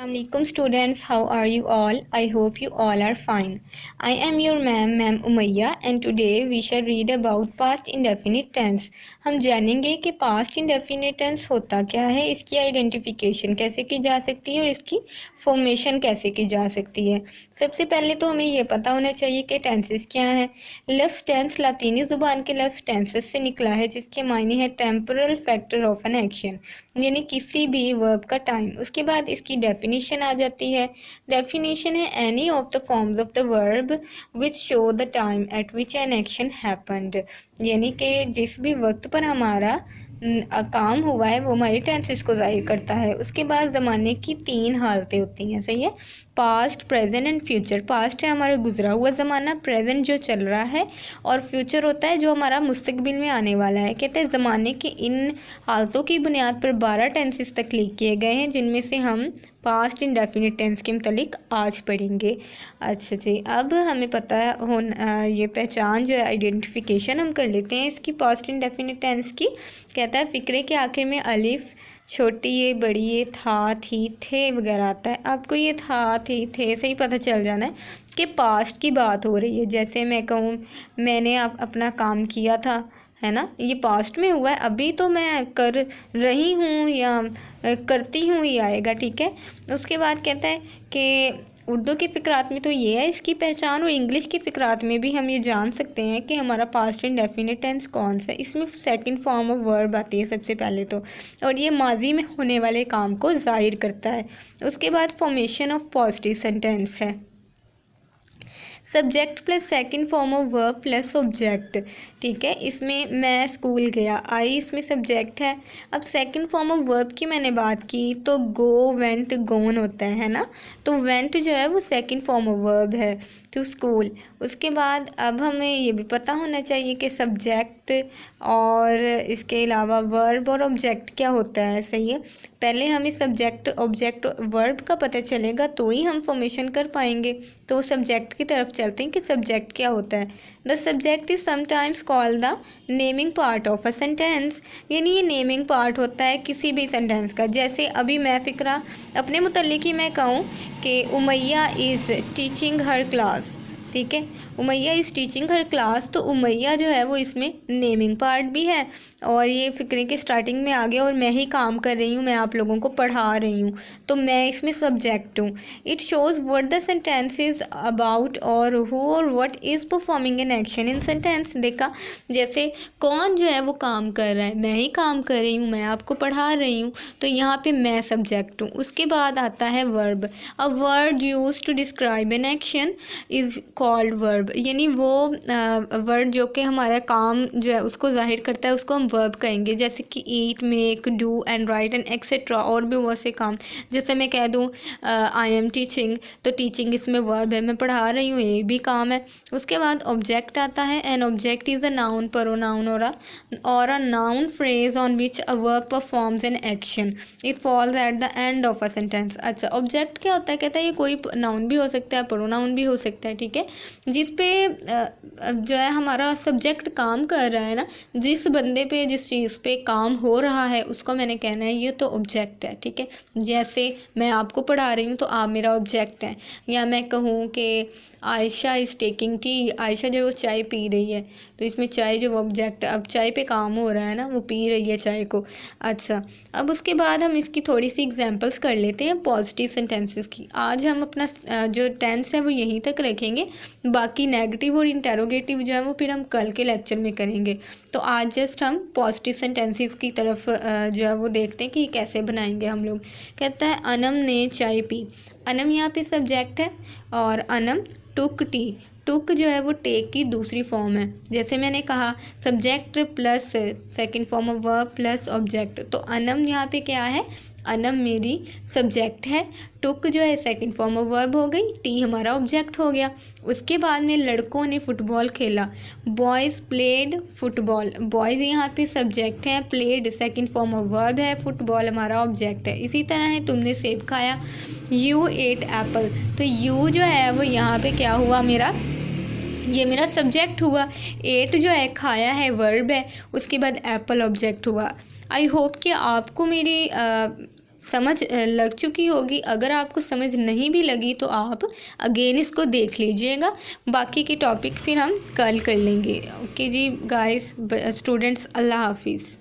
Assalamualaikum students, how are you all? I hope you all are fine. I am your ma'am Umayya, and today we shall read about past indefinite tense. हम जानेंगे कि past indefinite tense होता क्या है, इसकी identification कैसे की जा सकती है और इसकी फॉर्मेशन कैसे की जा सकती है। सबसे पहले तो हमें ये पता होना चाहिए कि टेंसेस क्या हैं। लफ्ज़ टेंस लातीनी ज़ुबान के लफ्ज़ टेंसेस से निकला है, जिसके मायने है temporal factor of an action, यानी किसी भी वर्ब का टाइम। उसके बाद इसकी डेफिनेशन आ जाती है। डेफिनेशन है any of the forms of the verb which show the time eight which an action happened, यानी कि जिस भी वक्त पर हमारा काम हुआ है वो हमारी टेंसेस को ज़ाहिर करता है। उसके बाद ज़माने की 3 हालतें होती हैं, सही है। Past, present and future. Past है हमारा गुजरा हुआ ज़माना, प्रेजेंट जो चल रहा है, और फ्यूचर होता है जो हमारा मुस्तकबिल में आने वाला है। कहते हैं ज़माने की इन हालतों की बुनियाद पर 12 टेंसेस तख्लीक किए गए हैं, जिनमें से हम पास्ट इंडेफिनिट टेंस के मतलब आज पढ़ेंगे। अच्छा जी, अब हमें पता है ये पहचान जो है, आइडेंटिफिकेशन हम कर लेते हैं इसकी पास्ट इंडेफिनिट टेंस की। कहता है फ़िक्रे के आखिर में अलिफ, छोटी ये, बड़ी ये, था, थी, थे वगैरह आता है। आपको ये था, थी, थे से ही पता चल जाना है कि पास्ट की बात हो रही है। जैसे मैं कहूँ मैंने अपना काम किया था, है ना, ये पास्ट में हुआ है, अभी तो मैं कर रही हूँ या करती हूँ ये आएगा, ठीक है। उसके बाद कहता है कि उर्दू के फ़िक्रात में तो ये है इसकी पहचान, और इंग्लिश के फ़िक्रात में भी हम ये जान सकते हैं कि हमारा पास्ट इंडेफिनिट टेंस कौन सा है। इसमें सेकंड फॉर्म ऑफ वर्ब आती है सबसे पहले तो, और ये माजी में होने वाले काम को ज़ाहिर करता है। उसके बाद फॉर्मेशन ऑफ पॉजिटिव सेंटेंस है। Subject plus second form of verb plus object, ठीक है। इसमें मैं स्कूल गया, आई इसमें सब्जेक्ट है। अब सेकंड फॉर्म ऑफ वर्ब की मैंने बात की तो गो, वेंट, गोन होता है ना, तो वेंट जो है वो सेकंड फॉर्म ऑफ वर्ब है टू स्कूल। उसके बाद अब हमें ये भी पता होना चाहिए कि सब्जेक्ट और इसके अलावा वर्ब और ऑब्जेक्ट क्या होता है, सही है। पहले हमें सब्जेक्ट, ऑब्जेक्ट, वर्ब का पता चलेगा तो ही हम फॉर्मेशन कर पाएंगे। तो सब्जेक्ट की तरफ चलते हैं कि सब्जेक्ट क्या होता है। The subject is sometimes called the naming part of a sentence, यानी ये नेमिंग पार्ट होता है किसी भी सेंटेंस का। जैसे अभी मैं फ़िक्रा अपने मुतल्लिक़ ही मैं कहूँ कि Umayya is teaching her class, ठीक है, Umayya is teaching her class, तो उमैया जो है वो इसमें नेमिंग पार्ट भी है, और ये फ़िक्रे की स्टार्टिंग में आ गया, और मैं ही काम कर रही हूँ, मैं आप लोगों को पढ़ा रही हूँ, तो मैं इसमें सब्जेक्ट हूँ। It shows what the sentence is about और हु और what is performing an action in sentence. देखा, जैसे कौन जो है वो काम कर रहा है, मैं ही काम कर रही हूँ, मैं आपको पढ़ा रही हूँ, तो यहाँ पे मैं सब्जेक्ट हूँ। उसके बाद आता है verb. A word use to describe an action is called verb, यानी वो वर्ड जो कि हमारा काम जो है उसको ज़ाहिर करता है उसको हम वर्ब कहेंगे। जैसे कि eat, make, do and write and etcetera, और भी बहुत से काम। जैसे मैं कह दूँ आई एम टीचिंग, तो टीचिंग इसमें वर्ब है, मैं पढ़ा रही हूँ, ये भी काम है। उसके बाद ऑब्जेक्ट आता है। An object is a noun, pronoun और a noun phrase on which a verb performs an action, it falls at the end of a sentence. अच्छा, ऑब्जेक्ट क्या होता है? कहता है ये कोई नाउन भी हो सकता है, प्रोनाउन भी हो सकता है, ठीक है, जिस पे जो है हमारा सब्जेक्ट काम कर रहा है ना, जिस बंदे पे, जिस चीज़ पे काम हो रहा है उसको मैंने कहना है ये तो ऑब्जेक्ट है, ठीक है। जैसे मैं आपको पढ़ा रही हूँ तो आप मेरा ऑब्जेक्ट है। या मैं कहूँ कि Ayesha is taking tea, Ayesha जो वो चाय पी रही है, तो इसमें चाय जो ऑब्जेक्ट, अब चाय पे काम हो रहा है ना, वो पी रही है चाय को। अच्छा, अब उसके बाद हम इसकी थोड़ी सी एग्जांपल्स कर लेते हैं पॉजिटिव सेंटेंसेस की। आज हम अपना जो टेंस है वो यहीं तक रखेंगे, बाकी नेगेटिव और इंटेरोगेटिव जो है वो फिर हम कल के लेक्चर में करेंगे। तो आज जस्ट हम पॉजिटिव सेंटेंसेस की तरफ जो है वो देखते हैं कि कैसे बनाएंगे हम लोग। कहता है अनम ने चाय पी, अनम यहाँ पे सब्जेक्ट है, और अनम टुक टी, टुक जो है वो टेक की दूसरी फॉर्म है। जैसे मैंने कहा subject plus second form of verb plus object, तो अनम यहाँ पे क्या है, अनम मेरी सब्जेक्ट है, टुक जो है सेकंड फॉर्म ऑफ वर्ब हो गई, टी हमारा ऑब्जेक्ट हो गया। उसके बाद में लड़कों ने फुटबॉल खेला, बॉयज़ प्लेड फुटबॉल, बॉयज़ यहाँ पे सब्जेक्ट है, played second form of verb है, फुटबॉल हमारा ऑब्जेक्ट है। इसी तरह है तुमने सेब खाया, यू एट एप्पल, तो यू जो है वो यहाँ पे क्या हुआ, मेरा ये मेरा सब्जेक्ट हुआ। एट जो है खाया है वर्ब है, उसके बाद एप्पल ऑब्जेक्ट हुआ। आई होप कि आपको मेरी समझ लग चुकी होगी। अगर आपको समझ नहीं भी लगी तो आप अगेन इसको देख लीजिएगा। बाकी के टॉपिक फिर हम कल कर लेंगे। ओके जी गाइस, स्टूडेंट्स, अल्लाह हाफिज़।